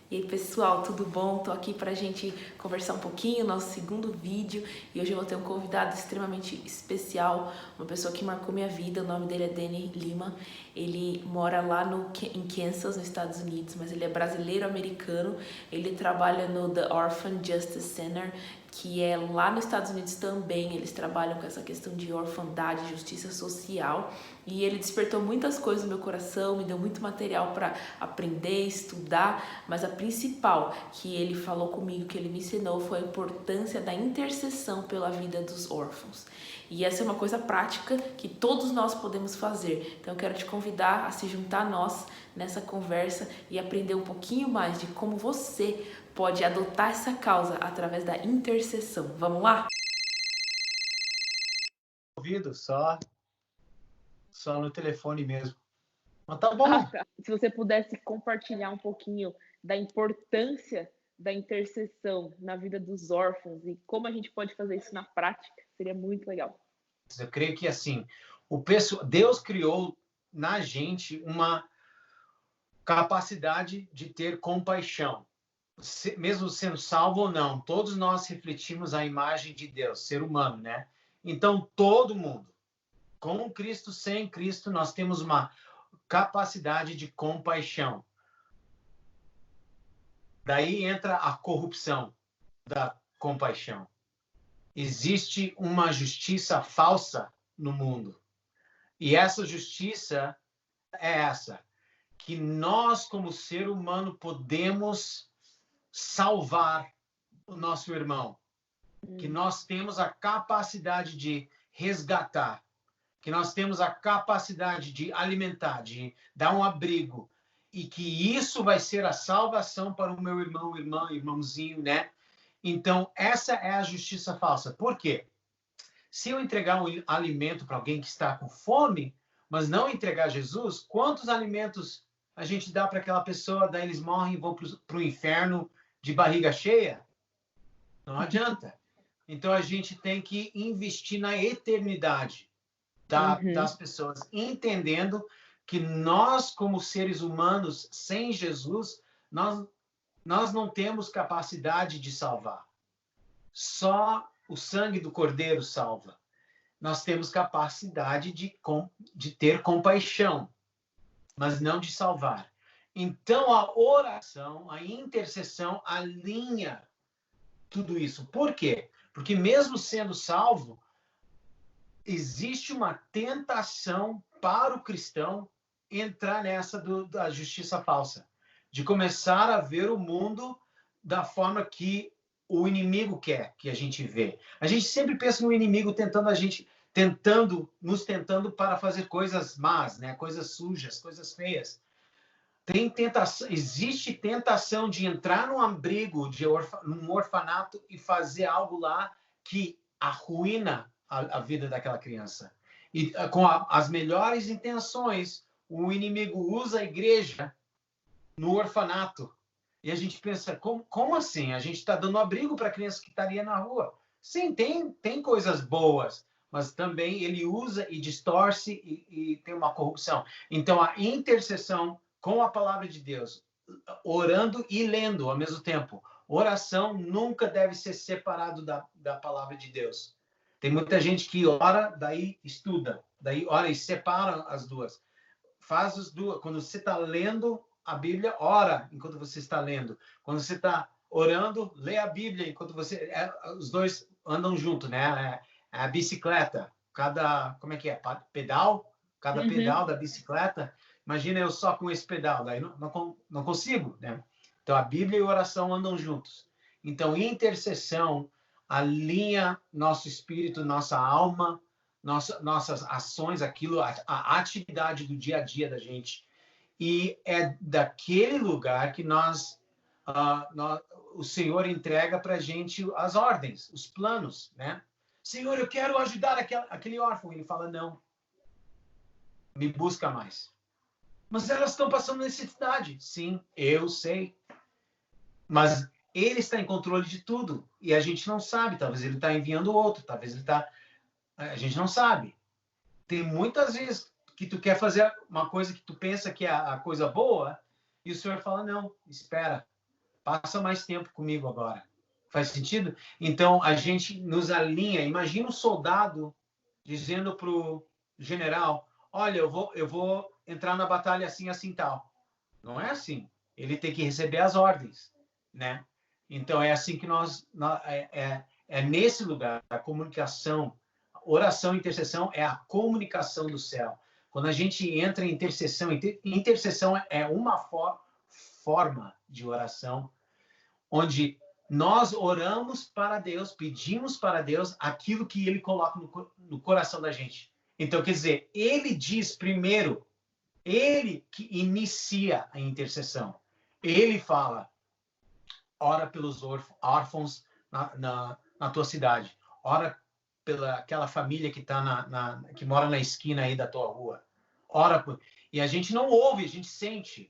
E aí pessoal, tudo bom? Tô aqui pra gente conversar um pouquinho, nosso segundo vídeo, e hoje eu vou ter um convidado extremamente especial, uma pessoa que marcou minha vida. O nome dele é Danny Lima. Ele mora lá em Kansas, nos Estados Unidos, mas ele é brasileiro-americano. Ele trabalha no The Orphan Justice Center, que é lá nos Estados Unidos também. Eles trabalham com essa questão de orfandade, justiça social, e ele despertou muitas coisas no meu coração, me deu muito material para aprender, estudar, mas a principal que ele falou comigo, que ele me ensinou, foi a importância da intercessão pela vida dos órfãos. E essa é uma coisa prática que todos nós podemos fazer. Então eu quero te convidar a se juntar a nós nessa conversa e aprender um pouquinho mais de como você pode adotar essa causa através da intercessão. Vamos lá? Ouvido, só no telefone mesmo. Mas tá Ah, bom. tá. Se você pudesse compartilhar um pouquinho da importância da intercessão na vida dos órfãos e como a gente pode fazer isso na prática, seria muito legal. Eu creio que assim, Deus criou na gente uma capacidade de ter compaixão. Mesmo sendo salvo ou não, todos nós refletimos a imagem de Deus, ser humano, né? Então, todo mundo, com Cristo, sem Cristo, nós temos uma capacidade de compaixão. Daí entra a corrupção da compaixão. Existe uma justiça falsa no mundo. E essa justiça é essa, que nós, como ser humano, podemos salvar o nosso irmão, que nós temos a capacidade de resgatar, que nós temos a capacidade de alimentar, de dar um abrigo, e que isso vai ser a salvação para o meu irmão, irmã, irmãozinho, né? Então, essa é a justiça falsa. Por quê? Se eu entregar um alimento para alguém que está com fome, mas não entregar Jesus, quantos alimentos a gente dá para aquela pessoa, daí eles morrem e vão para o inferno de barriga cheia? Não adianta. Então, a gente tem que investir na eternidade das pessoas, entendendo que nós, como seres humanos, sem Jesus, nós não temos capacidade de salvar. Só o sangue do Cordeiro salva. Nós temos capacidade de ter compaixão, mas não de salvar. Então, a oração, a intercessão alinha tudo isso. Por quê? Porque mesmo sendo salvo, existe uma tentação para o cristão entrar nessa da justiça falsa, de começar a ver o mundo da forma que o inimigo quer que a gente vê. A gente sempre pensa no inimigo nos tentando para fazer coisas más, né? Coisas sujas, coisas feias. Existe tentação de entrar num abrigo, num orfanato e fazer algo lá que arruína a vida daquela criança. E com as melhores intenções, o inimigo usa a igreja no orfanato. E a gente pensa, como assim? A gente está dando abrigo para a criança que estaria na rua. Sim, tem coisas boas, mas também ele usa e distorce e tem uma corrupção. Então, a intercessão com a palavra de Deus, orando e lendo ao mesmo tempo. Oração nunca deve ser separado da palavra de Deus. Tem muita gente que ora, daí estuda, daí ora e separa as duas. Faz as duas. Quando você está lendo a Bíblia, ora enquanto você está lendo. Quando você está orando, lê a Bíblia enquanto você... os dois andam junto, né? É a bicicleta. Como é que é? Pedal? Cada pedal da bicicleta. Imagina eu só com esse pedal. Daí não consigo, né? Então, a Bíblia e a oração andam juntos. Então, intercessão alinha nosso espírito, nossa alma, nossas ações, a atividade do dia a dia da gente. E é daquele lugar que o Senhor entrega para a gente as ordens, os planos, né? Senhor, eu quero ajudar aquele órfão. Ele fala, não, me busca mais. Mas elas estão passando necessidade. Sim, eu sei. Mas ele está em controle de tudo. E a gente não sabe. Talvez ele está enviando outro. Talvez ele está... A gente não sabe. Tem muitas vezes que tu quer fazer uma coisa que tu pensa que é a coisa boa e o Senhor fala, não, espera. passa mais tempo comigo agora. Faz sentido? Então, a gente nos alinha. Imagina um soldado dizendo para o general, olha, eu vou entrar na batalha assim, assim, tal. Não é assim. Ele tem que receber as ordens, né? Então, é assim que é nesse lugar, a comunicação, oração e intercessão é a comunicação do céu. Quando a gente entra em intercessão, intercessão é uma forma de oração onde nós oramos para Deus, pedimos para Deus aquilo que Ele coloca no coração da gente. Então, quer dizer, Ele diz primeiro, Ele que inicia a intercessão. Ele fala, ora pelos órfãos na tua cidade, ora pela aquela família que que mora na esquina aí da tua rua. Ora por... E a gente não ouve, a gente sente.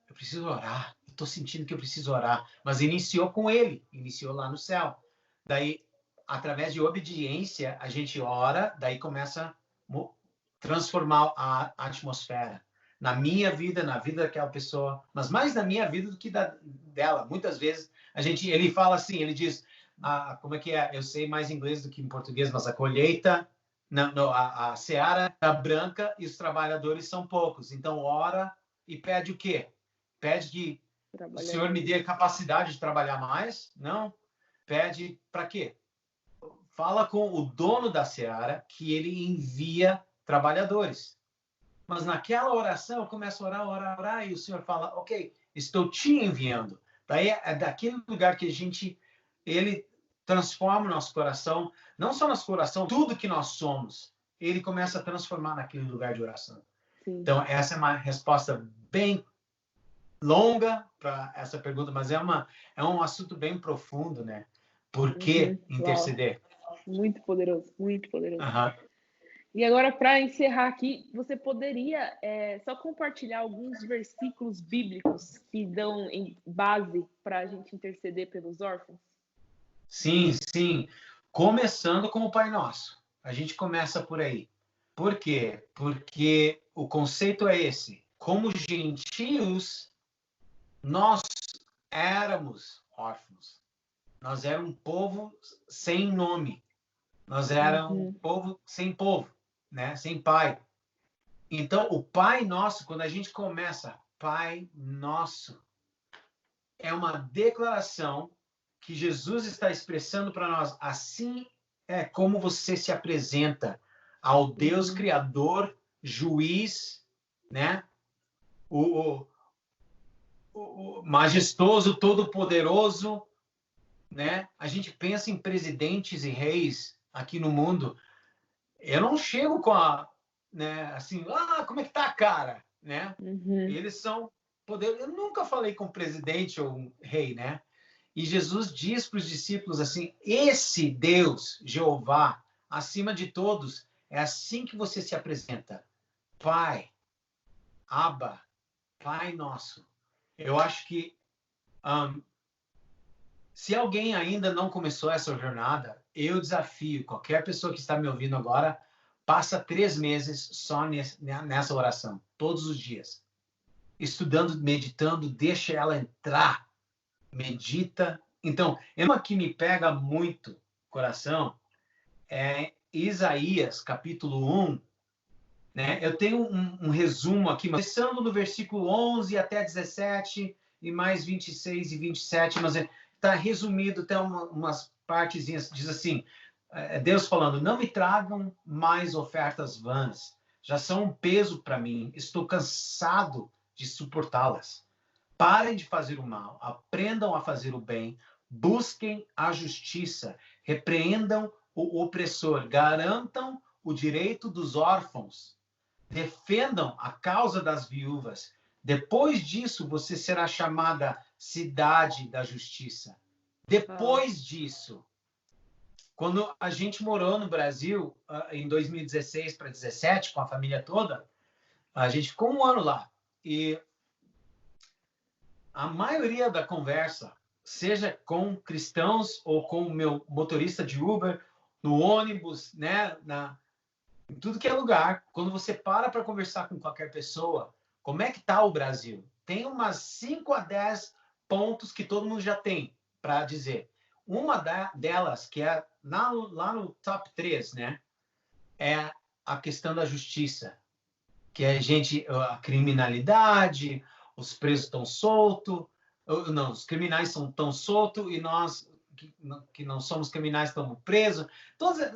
Eu preciso orar. Eu estou sentindo que eu preciso orar. Mas iniciou com ele. Iniciou lá no céu. Daí, através de obediência, a gente ora. Daí começa a transformar a atmosfera. Na minha vida, na vida daquela pessoa. Mas mais na minha vida do que dela. Muitas vezes, ele fala assim, ele diz... como é que é? Eu sei mais inglês do que em português, mas a colheita... Não, a seara está branca e os trabalhadores são poucos. Então, ora e pede o quê? Pede que o Senhor me dê capacidade de trabalhar mais? Não. Pede para quê? Fala com o dono da seara que ele envia trabalhadores. Mas naquela oração, eu começo a orar, e o Senhor fala, ok, estou te enviando. Daí é daquele lugar que ele transforma o nosso coração, não só nosso coração, tudo que nós somos, ele começa a transformar naquele lugar de oração. Sim. Então, essa é uma resposta bem longa para essa pergunta, mas é um assunto bem profundo, né? Por que interceder? Muito poderoso, muito poderoso. E agora, para encerrar aqui, você poderia só compartilhar alguns versículos bíblicos que dão em base para a gente interceder pelos órfãos? Sim, sim. Começando com o Pai Nosso. A gente começa por aí. Por quê? Porque o conceito é esse. Como gentios, nós éramos órfãos. Nós éramos um povo sem nome. Nós éramos um povo sem povo, né? Sem pai. Então, o Pai Nosso, quando a gente começa, Pai Nosso, é uma declaração que Jesus está expressando para nós. Assim é como você se apresenta ao Deus Criador, Juiz, né? O majestoso, todo-poderoso, né? A gente pensa em presidentes e reis aqui no mundo. Eu não chego com né? Assim, como é que tá, cara? Né? Eles são poder. Eu nunca falei com um presidente ou um rei, né? E Jesus diz para os discípulos assim: esse Deus, Jeová, acima de todos, é assim que você se apresenta. Pai, Abba, Pai Nosso. Eu acho que se alguém ainda não começou essa jornada, eu desafio qualquer pessoa que está me ouvindo agora, passa 3 meses só nessa oração, todos os dias. Estudando, meditando, deixa ela entrar. Medita. Então, uma que me pega muito o coração é Isaías, capítulo 1. Né? Eu tenho um resumo aqui, começando no versículo 11 até 17, e mais 26 e 27, mas está resumido até umas partezinhas, diz assim, Deus falando, não me tragam mais ofertas vãs, já são um peso para mim, estou cansado de suportá-las. Parem de fazer o mal, aprendam a fazer o bem, busquem a justiça, repreendam o opressor, garantam o direito dos órfãos, defendam a causa das viúvas. Depois disso, você será chamada cidade da justiça. Depois disso, quando a gente morou no Brasil, em 2016 para 2017, com a família toda, a gente ficou 1 ano lá. E a maioria da conversa, seja com cristãos ou com o meu motorista de Uber, no ônibus, né, em tudo que é lugar, quando você para conversar com qualquer pessoa, como é que está o Brasil? Tem umas 5 a 10 pontos que todo mundo já tem para dizer. Uma delas, que é lá no top 3, né, é a questão da justiça, que a criminalidade, os presos estão soltos, não, os criminais estão soltos e nós que não somos criminais estamos presos.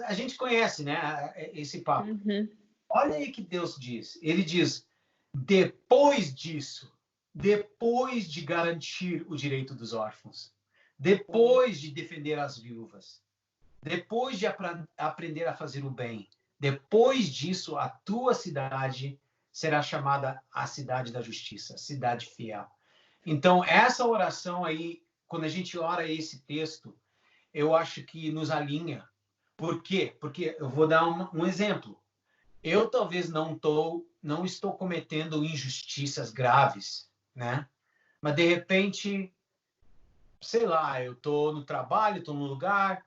A gente conhece, né, esse papo. Uhum. Olha aí que Deus diz. Ele diz, depois disso, depois de garantir o direito dos órfãos, depois de defender as viúvas, depois de aprender a fazer o bem, depois disso, a tua cidade será chamada a cidade da justiça, cidade fiel. Então, essa oração aí, quando a gente ora esse texto, eu acho que nos alinha. Por quê? Porque eu vou dar um exemplo. Eu talvez não estou cometendo injustiças graves, né? Mas, de repente, sei lá, eu estou no trabalho, estou no lugar,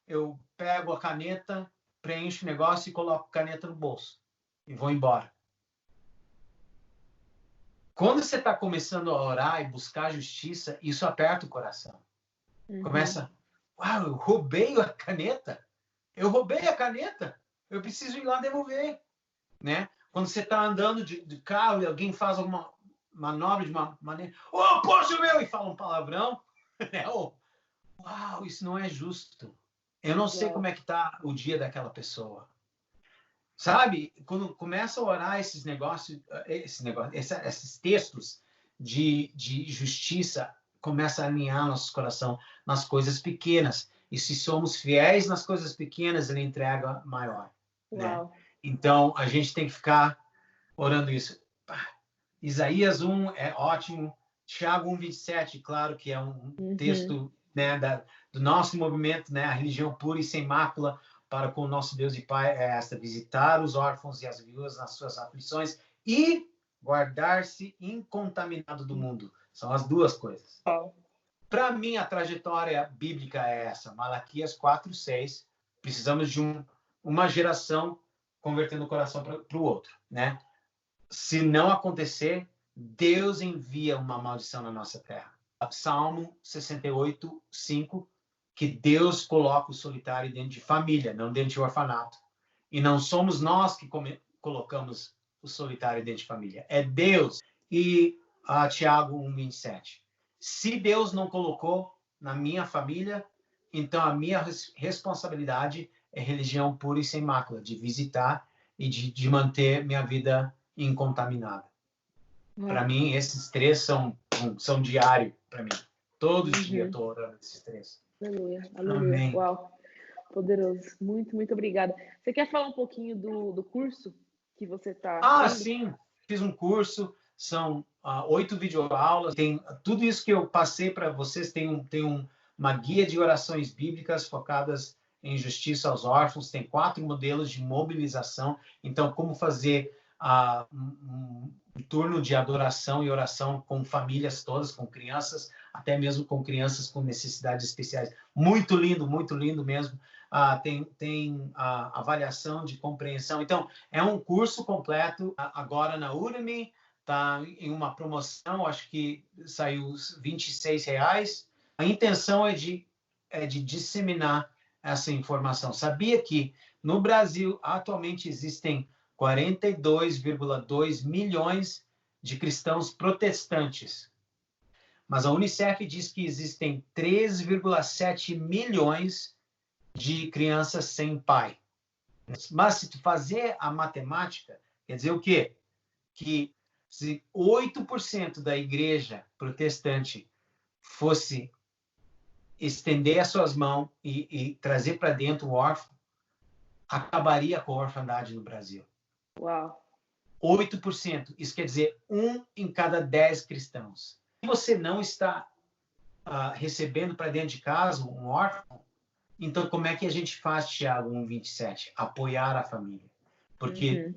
eu pego a caneta, preencho o negócio e coloco a caneta no bolso e vou embora. Quando você está começando a orar e buscar justiça, isso aperta o coração. Uhum. Começa, uau, eu roubei a caneta. Eu roubei a caneta. Eu preciso ir lá devolver, né? Quando você está andando de carro e alguém faz alguma manobra de uma maneira, oh, poxa, meu! E fala um palavrão, né? Oh, uau, isso não é justo. Eu não sei como é que está o dia daquela pessoa. Sabe? Quando começa a orar esses textos de justiça, começa a alinhar nosso coração nas coisas pequenas. E se somos fiéis nas coisas pequenas, ele entrega maior. Né? Então, a gente tem que ficar orando isso. Isaías 1 é ótimo. Tiago 1:27, claro que é um texto, né, do nosso movimento, né, a religião pura e sem mácula para com o nosso Deus e Pai é esta: visitar os órfãos e as viúvas nas suas aflições e guardar-se incontaminado do mundo. São as duas coisas. Para mim, a trajetória bíblica é essa. Malaquias 4:6. Precisamos de uma geração convertendo o coração para o outro, né? Se não acontecer, Deus envia uma maldição na nossa terra. Salmo 68:5, que Deus coloca o solitário dentro de família, não dentro de orfanato. E não somos nós que colocamos o solitário dentro de família. É Deus. E Tiago 1:27. Se Deus não colocou na minha família, então a minha responsabilidade é religião pura e sem mácula, de visitar e de manter minha vida incontaminada. Para mim, esses três são diários para mim. Todo dia eu estou orando esses três. Aleluia, aleluia. Amém. Uau, poderoso. Muito, muito obrigada. Você quer falar um pouquinho do curso que você está Sim. Fiz um curso, são 8 videoaulas. Tem tudo isso que eu passei para vocês. Tem uma guia de orações bíblicas focadas em justiça aos órfãos. Tem 4 modelos de mobilização. Então, como fazer um turno de adoração e oração com famílias todas, com crianças, até mesmo com crianças com necessidades especiais. Muito lindo mesmo. Tem a avaliação de compreensão. Então, é um curso completo. Agora na Udemy, está em uma promoção, acho que saiu R$26. A intenção é de disseminar essa informação. Sabia que no Brasil, atualmente, existem 42,2 milhões de cristãos protestantes. Mas a Unicef diz que existem 3,7 milhões de crianças sem pai. Mas se tu fazer a matemática, quer dizer o quê? Que se 8% da igreja protestante fosse estender as suas mãos e trazer para dentro o órfão, acabaria com a orfandade no Brasil. Uau! 8%. Isso quer dizer 1 em cada 10 cristãos. Se você não está recebendo para dentro de casa um órfão, então como é que a gente faz, Tiago 1:27? Apoiar a família. Porque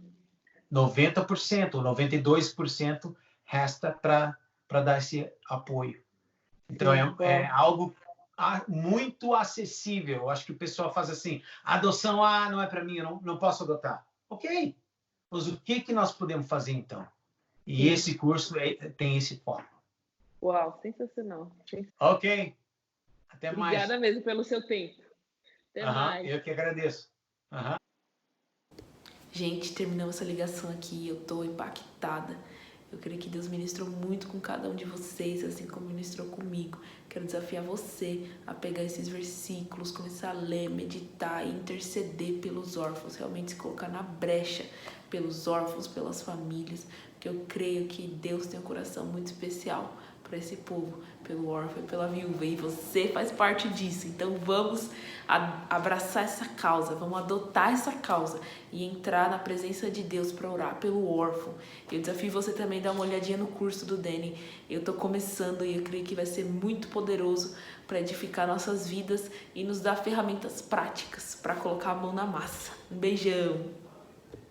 90% ou 92% resta para dar esse apoio. Então, é algo muito acessível. Eu acho que o pessoal faz assim, adoção, não é para mim, eu não posso adotar. Ok, mas o que nós podemos fazer então? E esse curso tem esse foco. Uau, sensacional. Ok. Até mais. Obrigada mesmo pelo seu tempo. Até mais. Eu que agradeço. Gente, terminamos essa ligação aqui, eu tô impactada. Eu creio que Deus ministrou muito com cada um de vocês, assim como ministrou comigo. Quero desafiar você a pegar esses versículos, começar a ler, meditar e interceder pelos órfãos, realmente se colocar na brecha pelos órfãos, pelas famílias, porque eu creio que Deus tem um coração muito especial para esse povo, pelo órfão e pela viúva, e você faz parte disso. Então vamos abraçar essa causa, vamos adotar essa causa e entrar na presença de Deus para orar pelo órfão. Eu desafio você também a dar uma olhadinha no curso do Danny. Eu tô começando e eu creio que vai ser muito poderoso para edificar nossas vidas e nos dar ferramentas práticas para colocar a mão na massa. Um beijão!